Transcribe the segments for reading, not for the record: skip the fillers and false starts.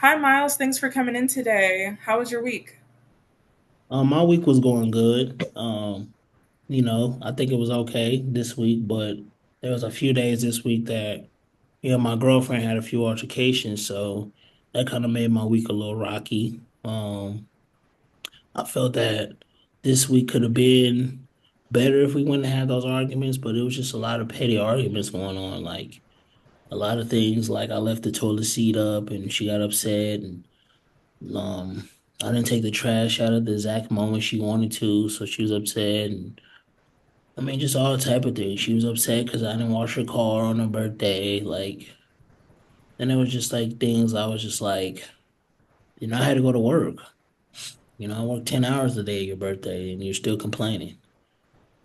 Hi, Miles. Thanks for coming in today. How was your week? My week was going good. I think it was okay this week, but there was a few days this week that, my girlfriend had a few altercations, so that kind of made my week a little rocky. I felt that this week could have been better if we wouldn't have had those arguments, but it was just a lot of petty arguments going on, like a lot of things, like I left the toilet seat up and she got upset, and I didn't take the trash out at the exact moment she wanted to, so she was upset. And I mean, just all type of things. She was upset because I didn't wash her car on her birthday. Then it was just like things I was just like, I had to go to work. I worked 10 hours a day at your birthday and you're still complaining.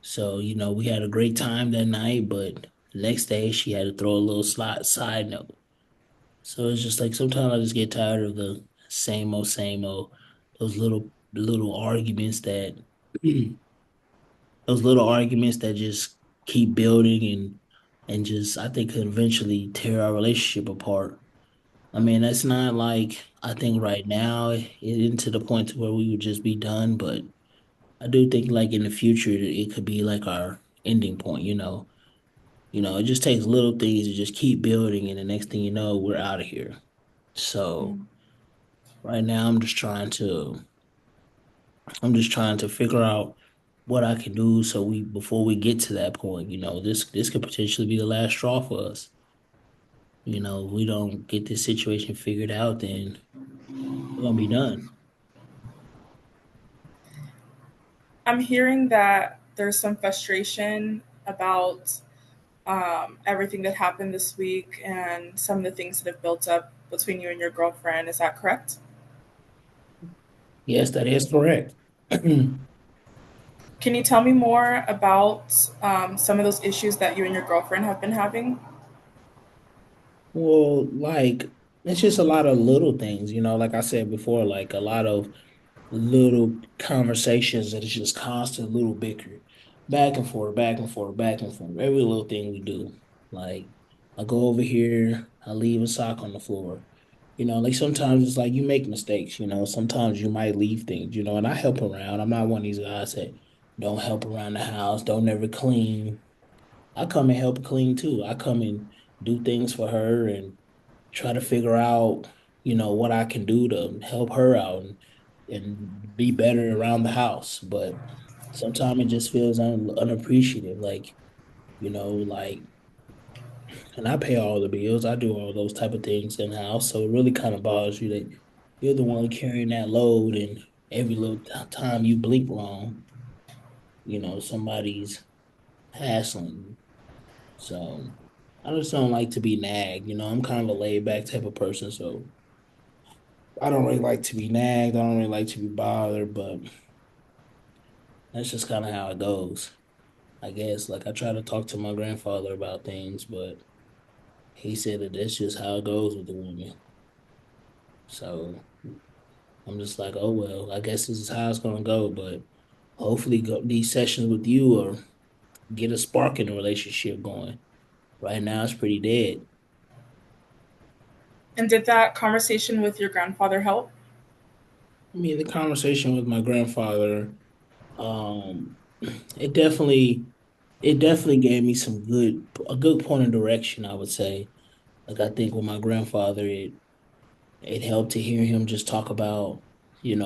So, we had a great time that night, but the next day she had to throw a little side note. So it's just like sometimes I just get tired of the same old, those little arguments that those little arguments that just keep building and just I think could eventually tear our relationship apart. I mean, that's not like I think right now it into the point to where we would just be done, but I do think like in the future it could be like our ending point, you know. It just takes little things to just keep building and the next thing you know, we're out of here. So right now I'm just trying to figure out what I can do so we before we get to that point, this could potentially be the last straw for us. If we don't get this situation figured out, then we're gonna be done. I'm hearing that there's some frustration about everything that happened this week and some of the things that have built up between you and your girlfriend. Is that correct? Yes, that is correct. Can you tell me more about some of those issues that you and your girlfriend have been having? Well, like it's just a lot of little things, like I said before, like a lot of little conversations that is just constant little bicker, back and forth, back and forth, back and forth. Every little thing we do. Like I go over here, I leave a sock on the floor. Like sometimes it's like you make mistakes, sometimes you might leave things, and I help around. I'm not one of these guys that don't help around the house, don't never clean. I come and help clean too. I come and do things for her and try to figure out, what I can do to help her out and be better around the house. But sometimes it just feels unappreciative. Like, like, and I pay all the bills. I do all those type of things in the house. So it really kind of bothers you that you're the one carrying that load, and every little time you blink wrong, somebody's hassling you. So I just don't like to be nagged. I'm kind of a laid back type of person. So I don't really like to be nagged. I don't really like to be bothered, but that's just kind of how it goes. I guess like I try to talk to my grandfather about things, but he said that that's just how it goes with the woman. So I'm just like, oh well, I guess this is how it's gonna go. But hopefully, these sessions with you or get a spark in the relationship going. Right now, it's pretty dead. And did that conversation with your grandfather help? I mean, the conversation with my grandfather, um, it definitely, it definitely gave me a good point of direction, I would say. Like I think with my grandfather, it helped to hear him just talk about,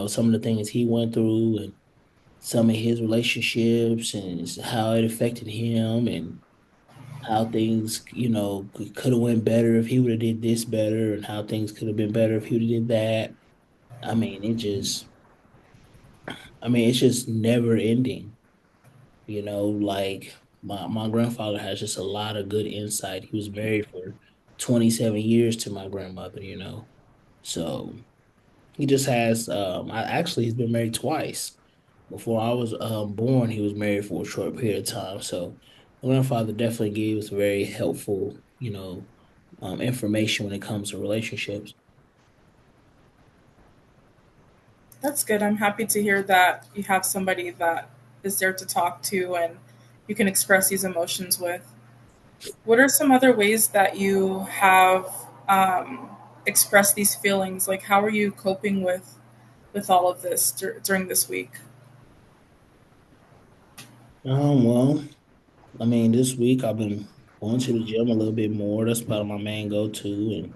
some of the things he went through and some of his relationships and how it affected him and how things, could have went better if he would have did this better and how things could have been better if he would have did that. I mean, it's just never ending, like my grandfather has just a lot of good insight. He was married for 27 years to my grandmother, So he just has he's been married twice. Before I was born, he was married for a short period of time. So my grandfather definitely gave us very helpful, information when it comes to relationships. That's good. I'm happy to hear that you have somebody that is there to talk to and you can express these emotions with. What are some other ways that you have? express these feelings? Like, how are you coping with all of this during this week? Well, I mean, this week I've been going to the gym a little bit more. That's about my main go-to,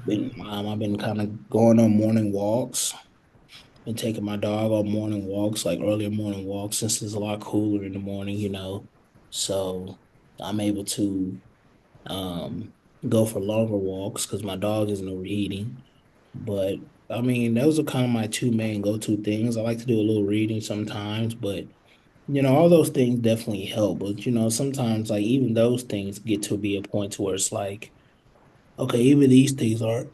and I've been kind of going on morning walks. Been taking my dog on morning walks, like earlier morning walks, since it's a lot cooler in the morning, So I'm able to um go for longer walks because my dog isn't overheating. But I mean, those are kind of my two main go-to things. I like to do a little reading sometimes, but all those things definitely help. But sometimes like even those things get to be a point to where it's like, okay, even these things are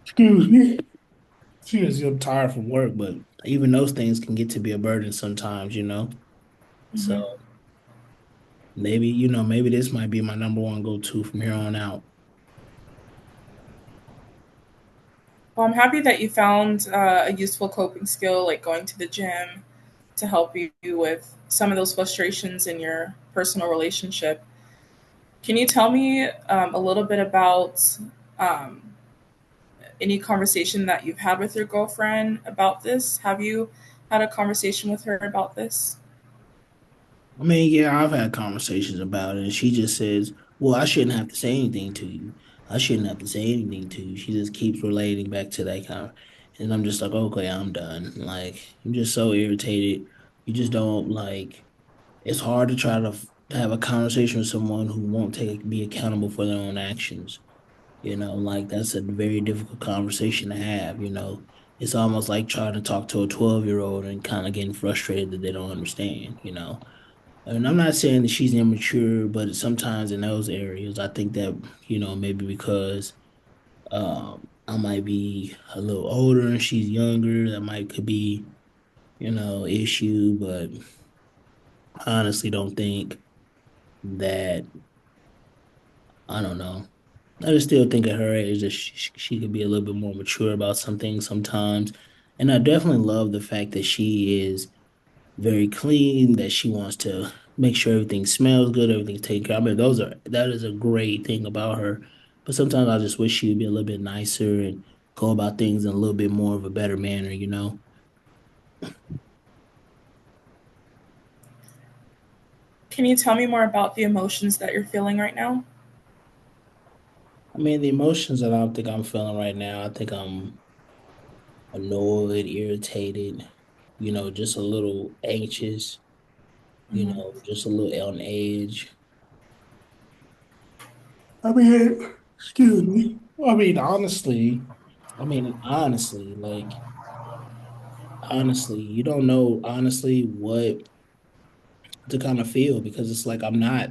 excuse me. Excuse me, I'm tired from work, but even those things can get to be a burden sometimes. So Hmm. maybe this might be my number one go-to from here on out. Well, I'm happy that you found a useful coping skill like going to the gym to help you with some of those frustrations in your personal relationship. Can you tell me a little bit about um, any conversation that you've had with your girlfriend about this? Have you had a conversation with her about this? I mean, yeah, I've had conversations about it, and she just says, "Well, I shouldn't have to say anything to you. I shouldn't have to say anything to you." She just keeps relating back to that kind of, and I'm just like, "Okay, I'm done." Like, I'm just so irritated. You just don't like. It's hard to try to have a conversation with someone who won't be accountable for their own actions. Like that's a very difficult conversation to have. It's almost like trying to talk to a 12-year-old and kind of getting frustrated that they don't understand. And I'm not saying that she's immature, but sometimes in those areas, I think that, maybe because I might be a little older and she's younger, that might could be, issue, but I honestly don't think that I don't know. I just still think at her age that she could be a little bit more mature about some things sometimes. And I definitely love the fact that she is very clean, that she wants to make sure everything smells good, everything's taken care of. I mean, that is a great thing about her. But sometimes I just wish she would be a little bit nicer and go about things in a little bit more of a better manner. Can you tell me more about the emotions that you're feeling right now? I mean, the emotions that I don't think I'm feeling right now, I think I'm annoyed, irritated, just a little anxious, Hmm. just a little on edge. I mean, excuse me. I mean, honestly, like, honestly, you don't know, honestly, what to kind of feel because it's like I'm not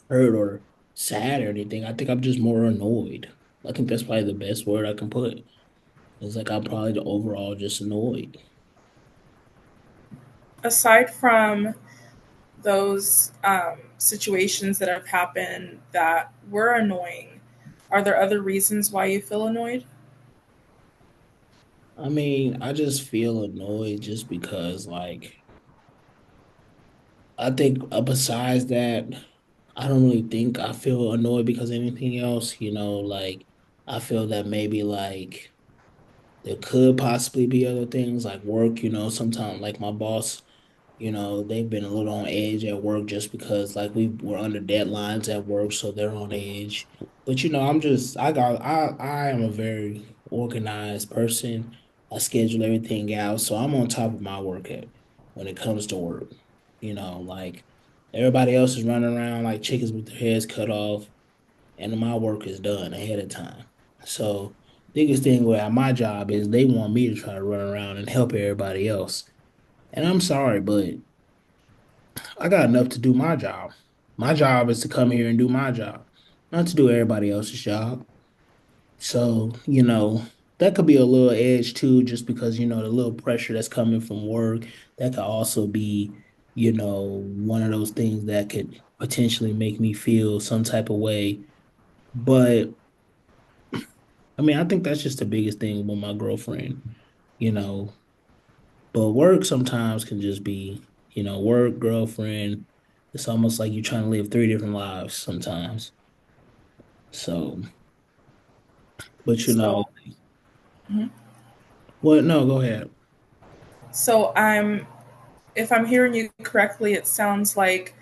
hurt or sad or anything. I think I'm just more annoyed. I think that's probably the best word I can put. It's like I'm probably the overall just annoyed. Aside from those situations that have happened that were annoying, are there other reasons why you feel annoyed? I mean, I just feel annoyed just because, like, I think besides that, I don't really think I feel annoyed because of anything else. Like, I feel that maybe, like, there could possibly be other things like work. Sometimes, like, my boss, they've been a little on edge at work just because like we were under deadlines at work, so they're on edge. But I am a very organized person. I schedule everything out, so I'm on top of my when it comes to work. Like everybody else is running around like chickens with their heads cut off, and my work is done ahead of time. So biggest thing with my job is they want me to try to run around and help everybody else. And I'm sorry, but I got enough to do my job. My job is to come here and do my job, not to do everybody else's job. So, that could be a little edge too, just because, the little pressure that's coming from work, that could also be, one of those things that could potentially make me feel some type of way. But I mean, I think that's just the biggest thing with my you know, but work sometimes can just be, work, girlfriend. It's almost like you're trying to live three different lives sometimes. So But you know, So, mhm. what? No, go ahead. So if I'm hearing you correctly, it sounds like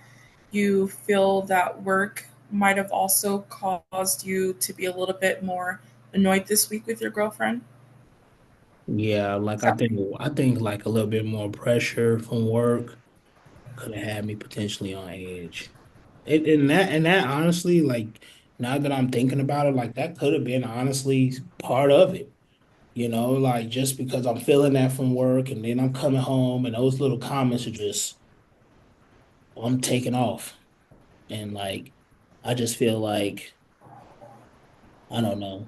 you feel that work might have also caused you to be a little bit more annoyed this week with your girlfriend. Yeah, like Is that I think like a little bit more pressure from work could have had me potentially on edge. And that honestly, like now that I'm thinking about it, like that could have been honestly part of it. Like just because I'm feeling that from work and then I'm coming home and those little comments are just I'm taking off. And like I just feel like I don't know.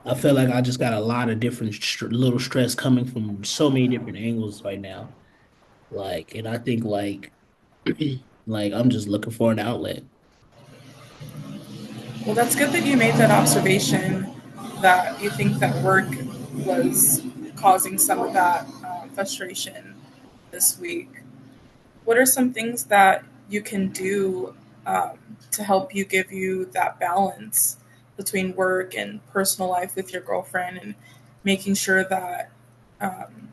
I feel like I just got a lot of different little stress coming from so many different angles right now. Like, and I think like I'm just looking for an outlet. Well, that's good that you made that observation that you think that work was causing some of that frustration this week. What are some things that you can do to help you give you that balance between work and personal life with your girlfriend and making sure that um,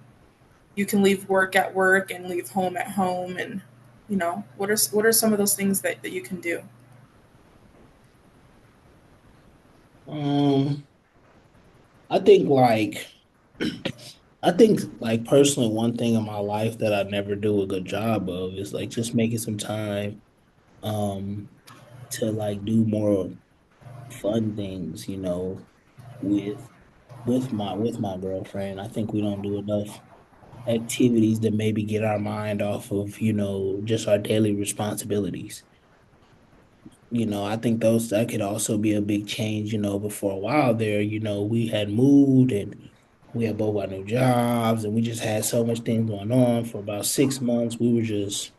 you can leave work at work and leave home at home and what are some of those things that you can do? Um, I think like I think like personally one thing in my life that I never do a good job of is like just making some time um to like do more fun things, with with my girlfriend. I think we don't do enough activities that maybe get our mind off of, just our daily responsibilities. I think those that could also be a big change, but for a while there, we had moved and we had both our new jobs and we just had so much things going on for about 6 months. We were just,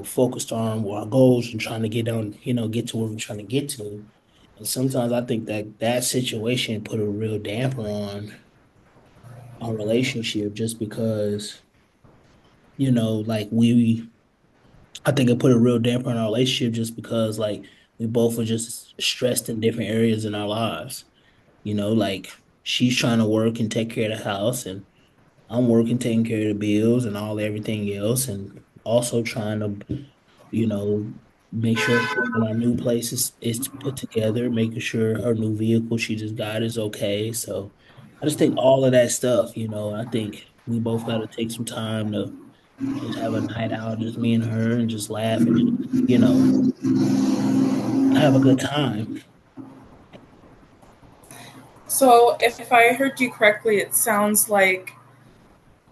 focused on our goals and trying to get down, get to where we're trying to get to. And sometimes I think that that situation put a real damper on our relationship just because, like I think it put a real damper on our relationship just because like we both were just stressed in different areas in our lives. Like she's trying to work and take care of the house and I'm working taking care of the bills and all everything else and also trying to, you know, make sure everything in our new place is put together, making sure her new vehicle she just got is okay. So I just think all of that stuff, I think we both got to take some time to just have a night out, just me and her, and just laugh and just, have a good time. So, if I heard you correctly, it sounds like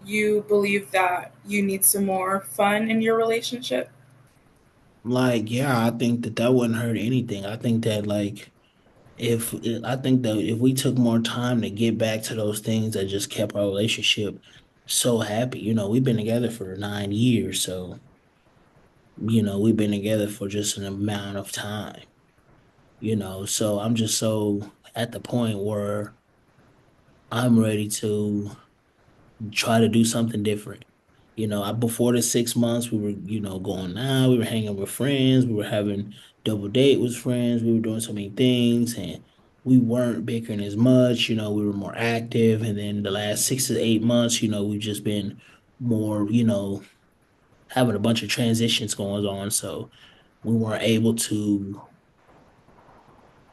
you believe that you need some more fun in your relationship. Like, yeah, I think that that wouldn't hurt anything. I think that like I think that if we took more time to get back to those things that just kept our relationship so happy, we've been together for 9 years, so we've been together for just an amount of time, so I'm just so at the point where I'm ready to try to do something different. Before the 6 months, we were, going out, we were hanging with friends, we were having double date with friends, we were doing so many things, and we weren't bickering as much. We were more active. And then the last 6 to 8 months, we've just been more, having a bunch of transitions going on. So we weren't able to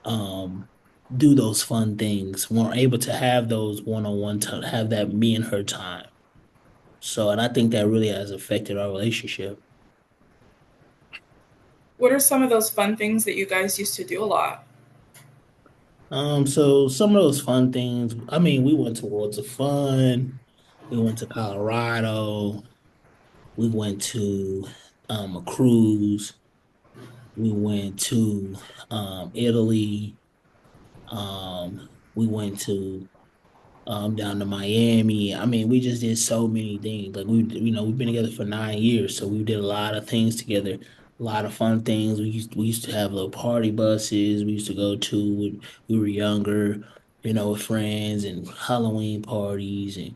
um do those fun things, we weren't able to have those one-on-one time, have that me and her time. So, and I think that really has affected our relationship. What are some of those fun things that you guys used to do a lot? So some of those fun things, I mean, we went to Worlds of Fun, we went to Colorado, we went to a cruise, we went to Italy, we went to down to Miami. I mean, we just did so many things. Like we've been together for 9 years, so we did a lot of things together, a lot of fun things. We used to have little party buses. We used to go to when we were younger, with friends and Halloween parties and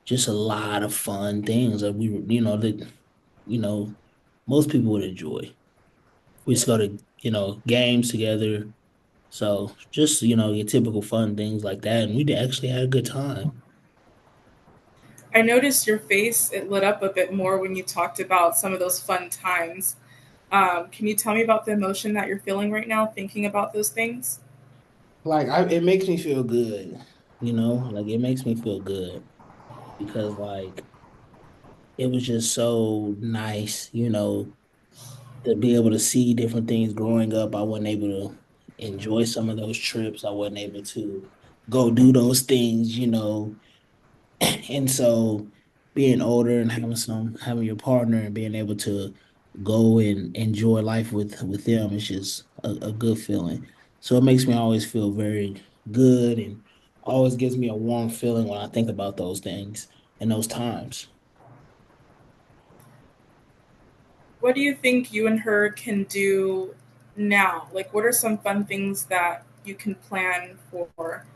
just a lot of fun things that we were, that you know most people would enjoy. We used to go to games together. So just, your typical fun things like that. And we actually had a good time. I noticed your face, it lit up a bit more when you talked about some of those fun times. Can you tell me about the emotion that you're feeling right now thinking about those things? Like it makes me feel good, like it makes me feel good because like it was just so nice, to be able to see different things growing up. I wasn't able to enjoy some of those trips. I wasn't able to go do those things, And so being older and having your partner and being able to go and enjoy life with them is just a good feeling. So it makes me always feel very good and always gives me a warm feeling when I think about those things and those times. What do you think you and her can do now? Like, what are some fun things that you can plan for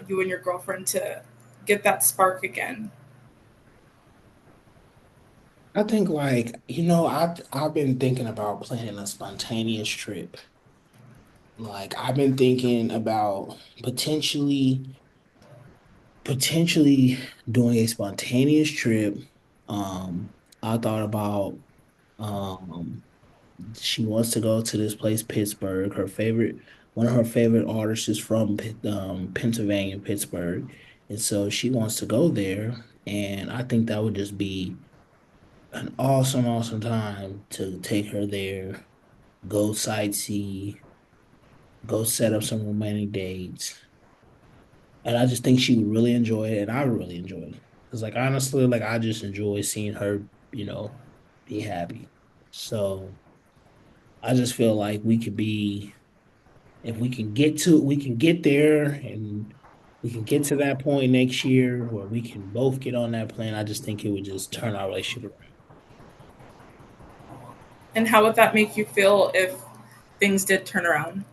you and your girlfriend to get that spark again? I think like, I've been thinking about planning a spontaneous trip. Like I've been thinking about potentially doing a spontaneous trip. Um, I thought about um she wants to go to this place, Pittsburgh. One of her favorite artists is from Pennsylvania, Pittsburgh. And so she wants to go there. And I think that would just be an awesome, awesome time to take her there, go sightsee, go set up some romantic dates. And I just think she would really enjoy it, and I would really enjoy it. Because, like, honestly, like, I just enjoy seeing her, be happy. So I just feel like if we can get there and we can get to that point next year where we can both get on that plan. I just think it would just turn our relationship And how would that make you feel if things did turn around?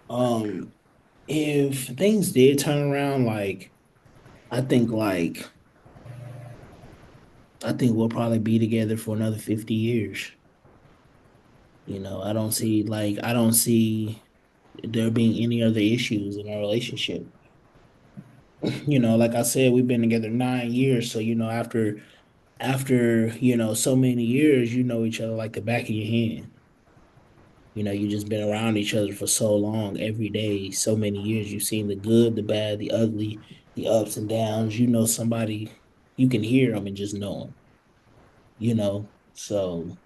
around. If things did turn around, I think, like, I think we'll probably be together for another 50 years. I don't see there being any other issues in our relationship. Like I said, we've been together 9 years. So, after, so many years, you know each other like the back of your hand. You just been around each other for so long, every day, so many years. You've seen the good, the bad, the ugly, the ups and downs. You know somebody, you can hear them and just know them, So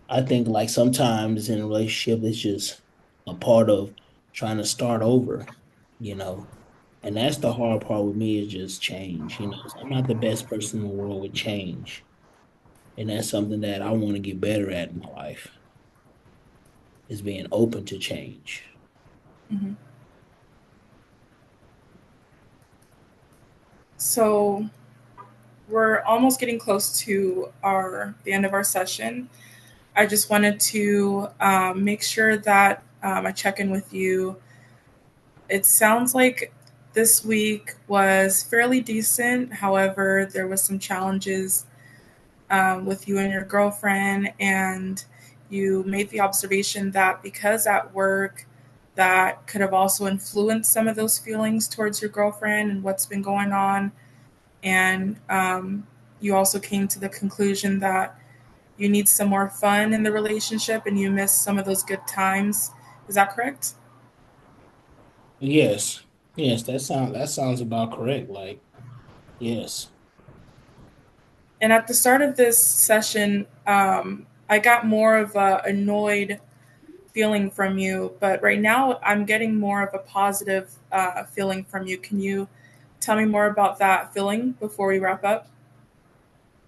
I think like sometimes in a relationship, it's just a part of trying to start over, you know. And that's the hard part with me is just change. So I'm not the best person in the world with change. And that's something that I want to get better at in my life is being open to change. Mm-hmm. So we're almost getting close to our the end of our session. I just wanted to make sure that I check in with you. It sounds like this week was fairly decent. However, there was some challenges with you and your girlfriend, and you made the observation that because at work, that could have also influenced some of those feelings towards your girlfriend and what's been going on. And you also came to the conclusion that you need some more fun in the relationship and you miss some of those good times. Is that correct? Yes. Yes, that sounds about correct. Like, yes. And at the start of this session, I got more of a annoyed feeling from you, but right now I'm getting more of a positive feeling from you. Can you tell me more about that feeling before we wrap up?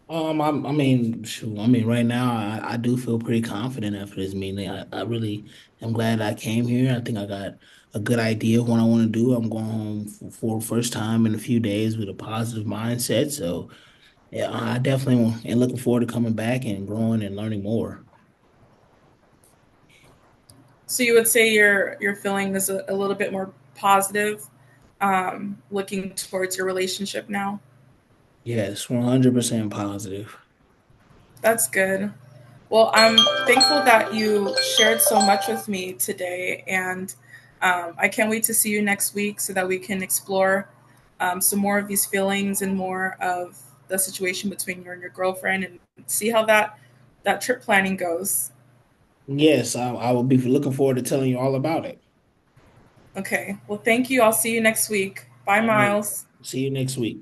I mean, shoot, I mean, right now I do feel pretty confident after this meeting. I really am glad I came here. I think I got a good idea of what I want to do. I'm going home for the first time in a few days with a positive mindset. So yeah, I definitely am looking forward to coming back and growing and learning more. So you would say your feeling is a little bit more positive, looking towards your relationship now. Yes, 100% positive. That's good. Well, I'm thankful that you shared so much with me today, and I can't wait to see you next week so that we can explore some more of these feelings and more of the situation between you and your girlfriend, and see how that trip planning goes. Yes, I will be looking forward to telling you all about it. Okay. Well, thank you. I'll see you next week. Bye, All right. Miles. See you next week.